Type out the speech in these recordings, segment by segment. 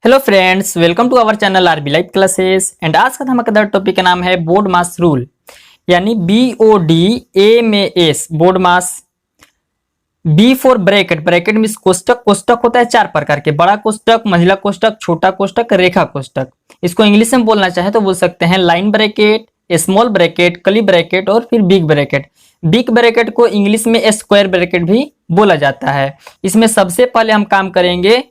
Hello friends, welcome to our channel RB live classes. And आज का हमारा topic का नाम है बोर्ड मास रूल, यानी BODMAS BODMAS. B for bracket, bracket means कोष्टक। कोष्टक होता है चार प्रकार के, बड़ा कोष्टक, महिला कोष्टक, छोटा कोष्टक, रेखा कोष्टक। इसको इंग्लिश में बोलना चाहे तो बोल सकते हैं line bracket, small bracket, curly bracket और फिर बिग ब्रैकेट। बिग ब्रैकेट को इंग्लिश में स्क्वायर ब्रैकेट भी बोला जाता है। इसमें सबसे पहले हम काम करेंगे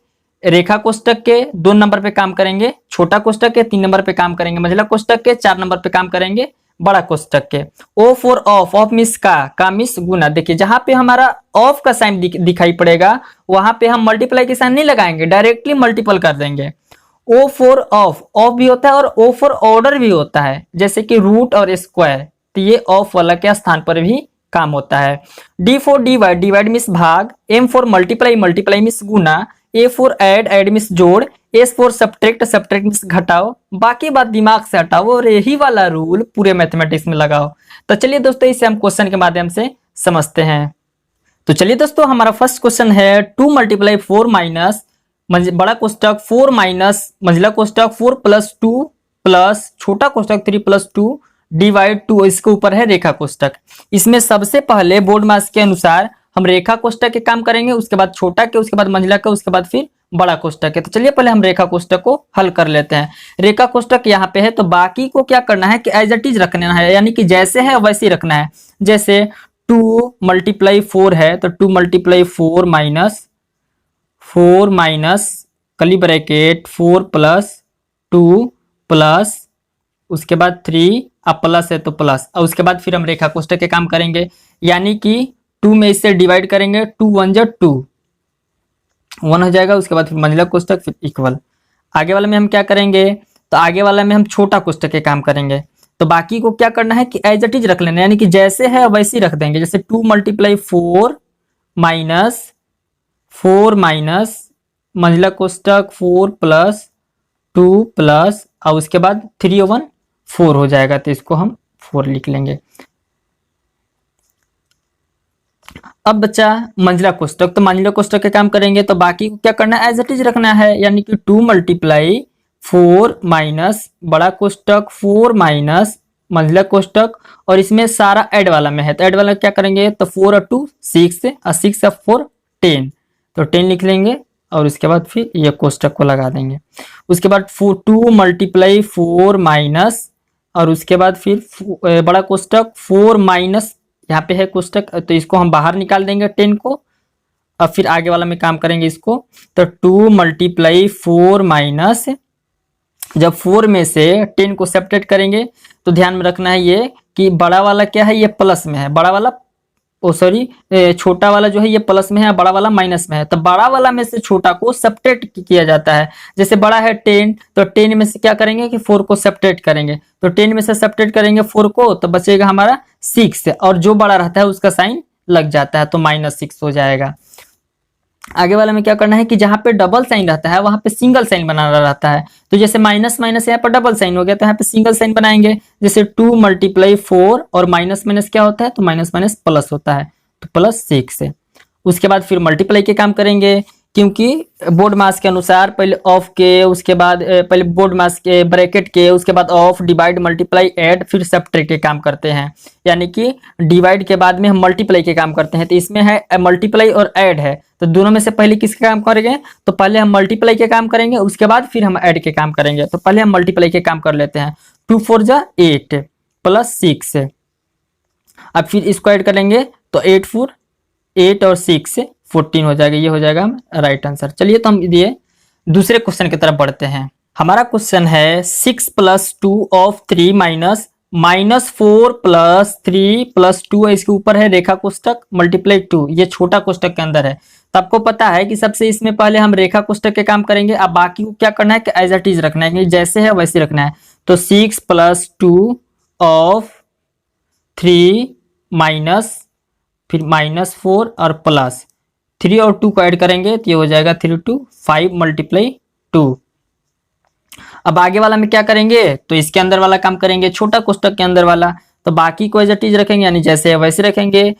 रेखा कोष्टक के 2 नंबर पे काम करेंगे, छोटा कोष्टक के 3 नंबर पे काम करेंगे, महिला कोष्टक के 4 नंबर पे काम करेंगे, बड़ा कोष्टक के। ओ फॉर ऑफ, ऑफ मिस का मिस गुना। देखिए जहां पे हमारा ऑफ का साइन दिखाई पड़ेगा वहां पे हम मल्टीप्लाई के साइन नहीं लगाएंगे, डायरेक्टली मल्टीपल कर देंगे। ओ फॉर ऑफ, ऑफ भी होता है और ओ फॉर ऑर्डर भी होता है, जैसे कि रूट और स्क्वायर, तो ये ऑफ वाला के स्थान पर भी काम होता है। D for divide, divide means भाग। M for multiply, multiply means गुना। A for add, add means जोड़। S for subtract, subtract means घटाओ। बाकी बात दिमाग से हटाओ और यही वाला रूल पूरे मैथमेटिक्स में लगाओ। तो चलिए दोस्तों, इसे हम क्वेश्चन के माध्यम से समझते हैं। तो चलिए दोस्तों, हमारा फर्स्ट क्वेश्चन है 2 मल्टीप्लाई 4 माइनस बड़ा कोष्टक 4 माइनस महिला कोष्टक 4 प्लस 2 प्लस छोटा कोष्टक 3 प्लस 2 डिवाइड 2। इसके ऊपर है रेखा कोष्टक। इसमें सबसे पहले बोर्ड मास के अनुसार हम रेखा कोष्टक के काम करेंगे, उसके बाद छोटा के, उसके बाद महिला के, उसके बाद फिर बड़ा कोष्टक है। तो चलिए पहले हम रेखा कोष्टक को हल कर लेते हैं। रेखा कोष्टक यहाँ पे है, तो बाकी को क्या करना है कि एज इट इज रखना है, यानी कि जैसे है वैसे ही रखना है। जैसे 2 मल्टीप्लाई 4 है तो 2 multiply 4 minus curly bracket 4 plus 2 plus उसके बाद 3, अब प्लस है तो प्लस, और उसके बाद फिर हम रेखा कोष्टक के काम करेंगे, यानी कि 2 में इससे डिवाइड करेंगे, 2 1 जा 2, 1 हो जाएगा। उसके बाद फिर महिला कोष्टक, फिर इक्वल। आगे वाले में हम क्या करेंगे, तो आगे वाला में हम छोटा कोष्टक के काम करेंगे। तो बाकी को क्या करना है कि एज इट इज रख लेना, यानी कि जैसे है वैसे ही रख देंगे। जैसे 2 मल्टीप्लाई 4 माइनस महिला कोष्टक 4 प्लस 2 प्लस, और उसके बाद 3 और 1 4 हो जाएगा, तो इसको हम 4 लिख लेंगे। अब बचा मंझला कोष्टक, तो मंझला कोष्टक के काम करेंगे, तो बाकी को क्या करना है, एज इट इज रखना है, यानी कि 2 मल्टीप्लाई 4 माइनस बड़ा कोष्टक 4 माइनस मंझला कोष्टक, और इसमें सारा ऐड वाला में है, तो ऐड वाला क्या करेंगे, तो 4 और 2 6 और 6 और 4 10, तो 10 लिख लेंगे, और उसके बाद फिर ये कोष्टक को लगा देंगे। उसके बाद 2 मल्टीप्लाई 4 माइनस, और उसके बाद फिर बड़ा कोष्टक 4 माइनस, यहाँ पे है कोष्टक, तो इसको हम बाहर निकाल देंगे 10 को, अब फिर आगे वाला में काम करेंगे इसको। तो 2 मल्टीप्लाई 4 माइनस, जब 4 में से 10 को सेपरेट करेंगे तो ध्यान में रखना है ये कि बड़ा वाला क्या है, ये प्लस में है, बड़ा वाला छोटा वाला जो है ये प्लस में है, बड़ा वाला माइनस में है। तो बड़ा वाला में से छोटा को सेपरेट किया जाता है। जैसे बड़ा है 10, तो 10 में से क्या करेंगे कि 4 को सेपरेट करेंगे, तो 10 में से सेपरेट करेंगे 4 को, तो बचेगा हमारा 6, और जो बड़ा रहता है उसका साइन लग जाता है, तो -6 हो जाएगा। आगे वाला में क्या करना है कि जहां पे डबल साइन रहता है वहां पे सिंगल साइन बनाना रहता है। तो जैसे माइनस माइनस यहाँ पर डबल साइन हो गया, तो यहाँ पे सिंगल साइन बनाएंगे। जैसे 2 मल्टीप्लाई 4 और माइनस माइनस क्या होता है, तो माइनस माइनस प्लस होता है, तो +6 है। उसके बाद फिर मल्टीप्लाई के काम करेंगे, क्योंकि बोर्ड मास के अनुसार पहले ऑफ के, उसके बाद पहले बोर्ड मास के ब्रैकेट के, उसके बाद ऑफ, डिवाइड, मल्टीप्लाई, ऐड, फिर सब्ट्रैक्ट के काम करते हैं, यानी कि डिवाइड के बाद में हम मल्टीप्लाई के काम करते हैं। तो इसमें है मल्टीप्लाई और ऐड है, तो दोनों में से पहले किसके काम करेंगे, तो पहले हम मल्टीप्लाई के काम करेंगे, उसके बाद फिर हम ऐड के काम करेंगे। तो पहले हम मल्टीप्लाई के काम कर लेते हैं। 2 4 जा 8 प्लस 6, अब फिर इसको ऐड करेंगे, तो 8 4 8 और 6 14 हो जाएगा, ये हो जाएगा हम राइट आंसर। चलिए तो हम ये दूसरे क्वेश्चन की तरफ बढ़ते हैं। हमारा क्वेश्चन है 6 plus 2 of 3 minus 4 plus 3 plus 2 है, इसके ऊपर है रेखा कोष्टक मल्टीप्लाई 2, ये छोटा कोष्टक के अंदर है। तो आपको पता है कि सबसे इसमें पहले हम रेखा कोष्टक के काम करेंगे, अब बाकी को क्या करना है कि एज इट इज रखना है, जैसे है वैसे रखना है। तो 6 प्लस 2 ऑफ 3 माइनस, फिर -4 और प्लस 3 और 2 को ऐड करेंगे, तो ये हो जाएगा 3 2 5 मल्टीप्लाई 2। अब आगे वाला में क्या करेंगे, तो इसके अंदर वाला काम करेंगे, छोटा कोष्टक के अंदर वाला, तो बाकी को एज इट इज रखेंगे, यानी जैसे है वैसे रखेंगे।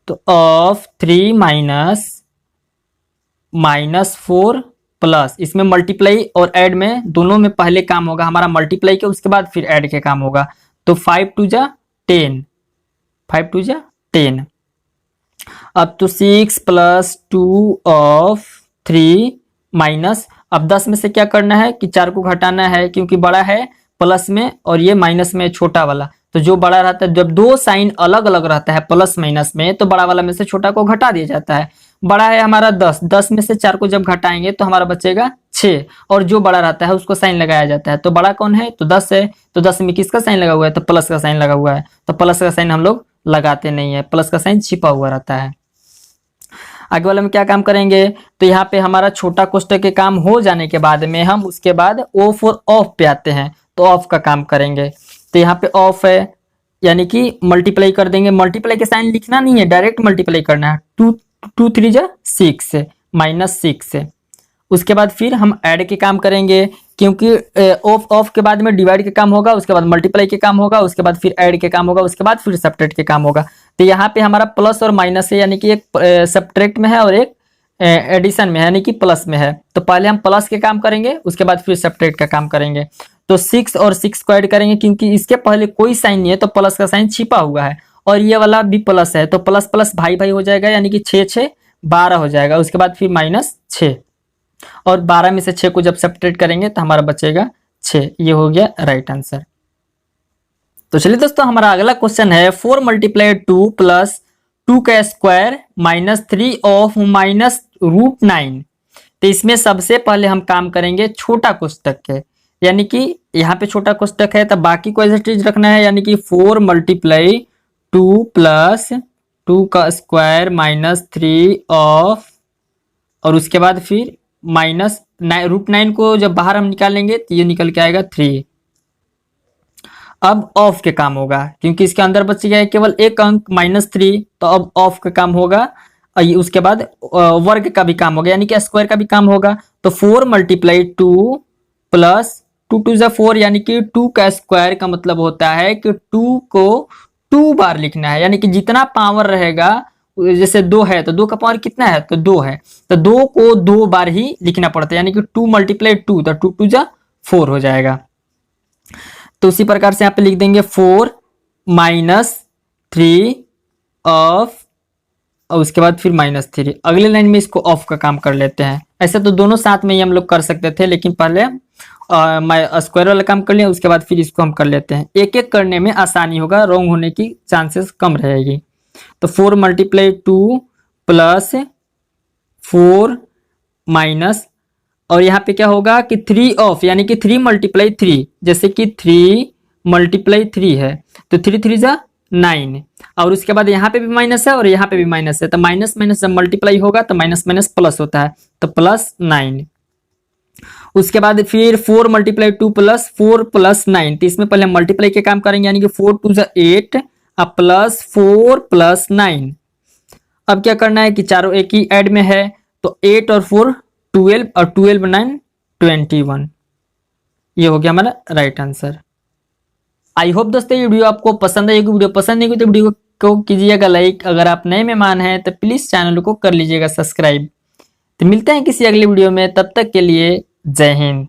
तो ऑफ 3 -4 प्लस, इसमें मल्टीप्लाई और ऐड में दोनों में पहले काम होगा हमारा मल्टीप्लाई के, उसके बाद फिर ऐड के काम होगा। तो 5 2 जा 10, 5 2 जा 10। अब तो 6 प्लस 2 ऑफ 3 माइनस, अब 10 में से क्या करना है कि 4 को घटाना है, क्योंकि बड़ा है प्लस में और ये माइनस में छोटा वाला। तो जो बड़ा रहता है, जब दो साइन अलग अलग रहता है प्लस माइनस में, तो बड़ा वाला में से छोटा को घटा दिया जाता है। बड़ा है हमारा 10, 10 में से 4 को जब घटाएंगे तो हमारा बचेगा 6, और जो बड़ा रहता है उसको साइन लगाया जाता है। तो बड़ा कौन है, तो 10 है। तो 10 में किसका साइन लगा हुआ है, तो प्लस का साइन लगा हुआ है। तो प्लस का साइन हम लोग लगाते नहीं है, प्लस का साइन छिपा हुआ रहता है। आगे वाले में क्या काम करेंगे, तो यहाँ पे हमारा छोटा कोष्टक के काम हो जाने के बाद में हम उसके बाद ऑफ और ऑफ पे आते हैं, तो ऑफ का काम करेंगे। तो यहाँ पे ऑफ है, यानी कि मल्टीप्लाई कर देंगे। मल्टीप्लाई के साइन लिखना नहीं है, डायरेक्ट मल्टीप्लाई करना है। 2 2 3 जा 6 माइनस 6। उसके बाद फिर हम ऐड के काम करेंगे, क्योंकि ऑफ ऑफ के बाद में डिवाइड के काम होगा, उसके बाद मल्टीप्लाई के काम होगा, उसके बाद फिर ऐड के काम होगा, उसके बाद फिर सब्ट्रैक्ट के काम होगा। तो यहाँ पे हमारा प्लस और माइनस है, यानी कि एक सब्ट्रैक्ट में है और एक एडिशन में है, यानी कि प्लस में है। तो पहले हम प्लस के काम करेंगे, उसके बाद फिर सब्ट्रैक्ट का काम करेंगे। तो 6 और 6 को ऐड करेंगे, क्योंकि इसके पहले कोई साइन नहीं है, तो प्लस का साइन छिपा हुआ है, और ये वाला भी प्लस है, तो प्लस प्लस भाई भाई हो जाएगा, यानी कि 6 6 12 हो जाएगा। उसके बाद फिर माइनस 6, और 12 में से 6 को जब सब्ट्रैक्ट करेंगे तो हमारा बचेगा 6। ये हो गया राइट आंसर। तो चलिए दोस्तों, हमारा अगला क्वेश्चन है 4 मल्टीप्लाई 2 प्लस 2 का square minus 3 of minus root 9। तो इसमें सबसे पहले हम काम करेंगे छोटा कोष्टक के, यानी कि यहाँ पे छोटा कोष्टक है तो बाकी को ऐसे चीज रखना है, यानी कि 4 मल्टीप्लाई 2 प्लस 2 का स्क्वायर माइनस 3 ऑफ, और उसके बाद फिर माइनस रूट 9 को जब बाहर हम निकालेंगे तो ये निकल के आएगा 3। अब ऑफ के काम होगा, क्योंकि इसके अंदर बच गया है केवल एक अंक -3, तो अब ऑफ का काम होगा। उसके बाद वर्ग का भी काम होगा, यानी कि स्क्वायर का भी काम होगा। तो 4 मल्टीप्लाई 2 प्लस 2 2 जा 4, यानी कि 2 का स्क्वायर का मतलब होता है कि 2 को 2 बार लिखना है, यानी कि जितना पावर रहेगा, जैसे 2 है तो 2 का पावर कितना है, तो 2 है, तो 2 को 2 बार ही लिखना पड़ता है, यानी कि 2 मल्टीप्लाई 2, तो 2 2 जा 4 हो जाएगा। तो उसी प्रकार से यहाँ पे लिख देंगे 4 माइनस 3 ऑफ, और उसके बाद फिर -3। अगले लाइन में इसको ऑफ का काम कर लेते हैं। ऐसे तो दोनों साथ में ही हम लोग कर सकते थे, लेकिन पहले स्क्वायर वाला काम कर लिया, उसके बाद फिर इसको हम कर लेते हैं। एक एक करने में आसानी होगा, रॉन्ग होने की चांसेस कम रहेगी। तो 4 मल्टीप्लाई 2 प्लस 4 माइनस, और यहाँ पे क्या होगा कि 3 ऑफ, यानी कि 3 मल्टीप्लाई 3, जैसे कि 3 मल्टीप्लाई 3 है, तो 3 3 जा 9, और उसके बाद यहाँ पे भी माइनस है और यहाँ पे भी माइनस है, तो माइनस माइनस जब मल्टीप्लाई होगा तो माइनस माइनस प्लस होता है, तो +9। उसके बाद फिर 4 मल्टीप्लाई 2 प्लस 4 प्लस 9, तो इसमें पहले मल्टीप्लाई के काम करेंगे, यानी कि 4 2 जा 8 अब प्लस 4 प्लस 9। अब क्या करना है कि चारों एक ही ऐड में है, तो 8 और 4 12, और 12 9 21। ये हो गया हमारा राइट आंसर। आई होप दोस्तों ये वीडियो आपको पसंद आएगी। वीडियो पसंद नहीं हुई तो वीडियो को कीजिएगा लाइक। अगर आप नए मेहमान हैं तो प्लीज चैनल को कर लीजिएगा सब्सक्राइब। तो मिलते हैं किसी अगले वीडियो में, तब तक के लिए जय हिंद।